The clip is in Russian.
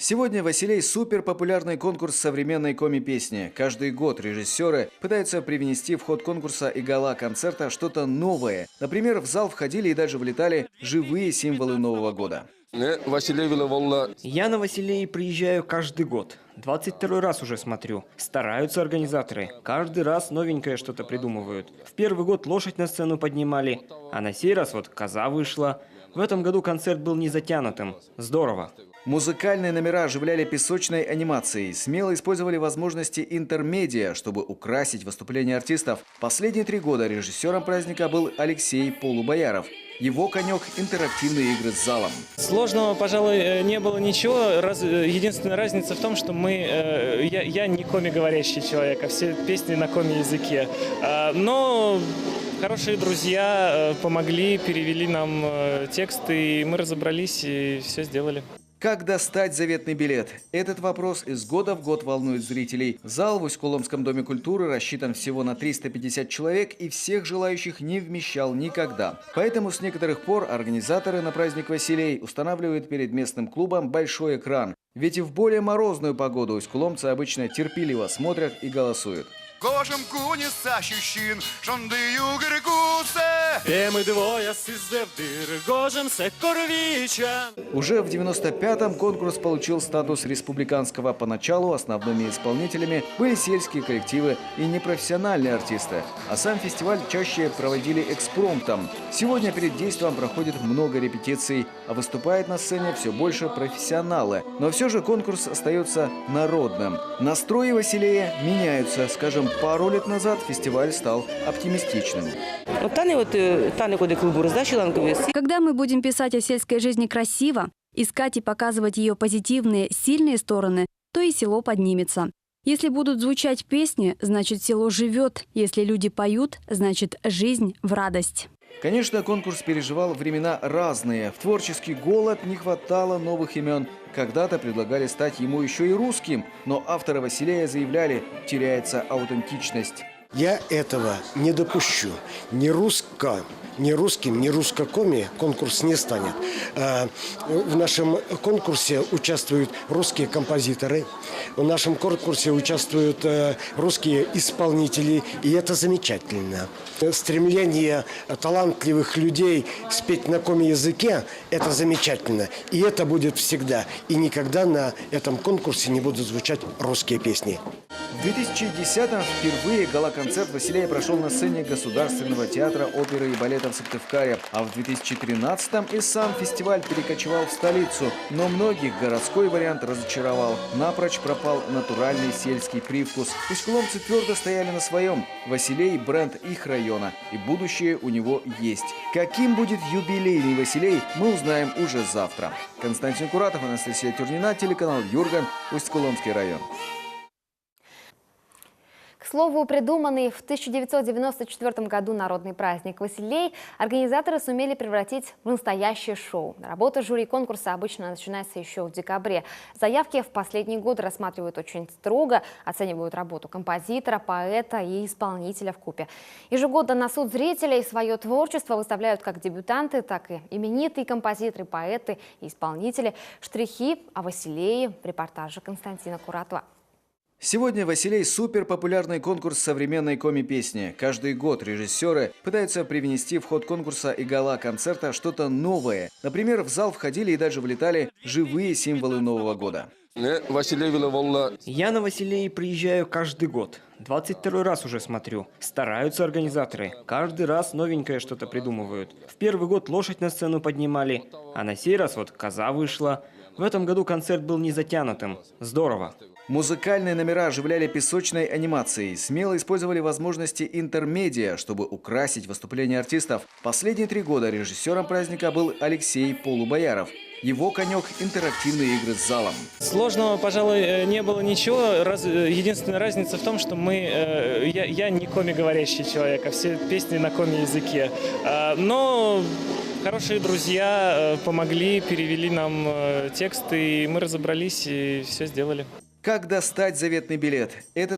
Сегодня «Василей» – суперпопулярный конкурс современной коми-песни. Каждый год режиссеры пытаются привнести в ход конкурса и гала-концерта что-то новое. Например, в зал входили и даже влетали живые символы Нового года. Я на «Василей» приезжаю каждый год. 22-й раз уже смотрю. Стараются организаторы. Каждый раз новенькое что-то придумывают. В первый год лошадь на сцену поднимали, а на сей раз вот коза вышла. В этом году концерт был не затянутым. Здорово. Музыкальные номера оживляли песочной анимацией, смело использовали возможности интермедиа, чтобы украсить выступления артистов. Последние 3 года режиссером праздника был Алексей Полубояров. Его конек – интерактивные игры с залом. Сложного, пожалуй, не было ничего. Единственная разница в том, что я не коми-говорящий человек, а все песни на коми-языке. Но хорошие друзья помогли, перевели нам тексты, и мы разобрались и все сделали. Как достать заветный билет? Этот вопрос из года в год волнует зрителей. Зал в Усть-Куломском доме культуры рассчитан всего на 350 человек и всех желающих не вмещал никогда. Поэтому с некоторых пор организаторы на праздник «Василей» устанавливают перед местным клубом большой экран. Ведь и в более морозную погоду усть-куломцы обычно терпеливо смотрят и голосуют. Уже в 95-м конкурс получил статус республиканского. Поначалу основными исполнителями были сельские коллективы и непрофессиональные артисты. А сам фестиваль чаще проводили экспромтом. Сегодня перед действием проходит много репетиций, а выступает на сцене все больше профессионалы. Но все же конкурс остается народным. Настрои «Василея» меняются. Скажем, пару лет назад фестиваль стал оптимистичным. Когда мы будем писать о сельской жизни красиво, искать и показывать ее позитивные, сильные стороны, то и село поднимется. Если будут звучать песни, значит село живет. Если люди поют, значит жизнь в радость. Конечно, конкурс переживал времена разные. В творческий голод не хватало новых имен. Когда-то предлагали стать ему еще и русским, но авторы «Василея» заявляли, теряется аутентичность. Я этого не допущу. Ни русским, ни русско-коми конкурс не станет. В нашем конкурсе участвуют русские композиторы, в нашем конкурсе участвуют русские исполнители, и это замечательно. Стремление талантливых людей спеть на коми-языке – это замечательно. И это будет всегда. И никогда на этом конкурсе не будут звучать русские песни. В 2010-м впервые гала-концерт «Василея» прошел на сцене Государственного театра оперы и балета в Сыктывкаре. А в 2013-м и сам фестиваль перекочевал в столицу. Но многих городской вариант разочаровал. Напрочь пропал натуральный сельский привкус. Усть-куломцы твердо стояли на своем. «Василей» – бренд их района. И будущее у него есть. Каким будет юбилейный «Василей», мы узнаем уже завтра. Константин Куратов, Анастасия Тюрнина, телеканал Юрган, Усть-Куломский район. К слову, придуманный в 1994 году народный праздник «Василей» организаторы сумели превратить в настоящее шоу. Работа жюри конкурса обычно начинается еще в декабре. Заявки в последние годы рассматривают очень строго, оценивают работу композитора, поэта и исполнителя вкупе. Ежегодно на суд зрителей свое творчество выставляют как дебютанты, так и именитые композиторы, поэты и исполнители. Штрихи о «Василее» в репортаже Константина Куратова. Сегодня «Василей» – суперпопулярный конкурс современной коми-песни. Каждый год режиссеры пытаются привнести в ход конкурса и гала-концерта что-то новое. Например, в зал входили и даже влетали живые символы Нового года. Я на «Василей» приезжаю каждый год. 22-й раз уже смотрю. Стараются организаторы. Каждый раз новенькое что-то придумывают. В первый год лошадь на сцену поднимали, а на сей раз вот коза вышла. В этом году концерт был не затянутым. Здорово. Музыкальные номера оживляли песочной анимацией, смело использовали возможности интермедиа, чтобы украсить выступления артистов. Последние 3 года режиссером праздника был Алексей Полубояров. Его конек – интерактивные игры с залом. Сложного, пожалуй, не было ничего. Единственная разница в том, что я не коми-говорящий человек, а все песни на коми-языке. Но хорошие друзья помогли, перевели нам тексты, и мы разобрались и все сделали. Как достать заветный билет? Этот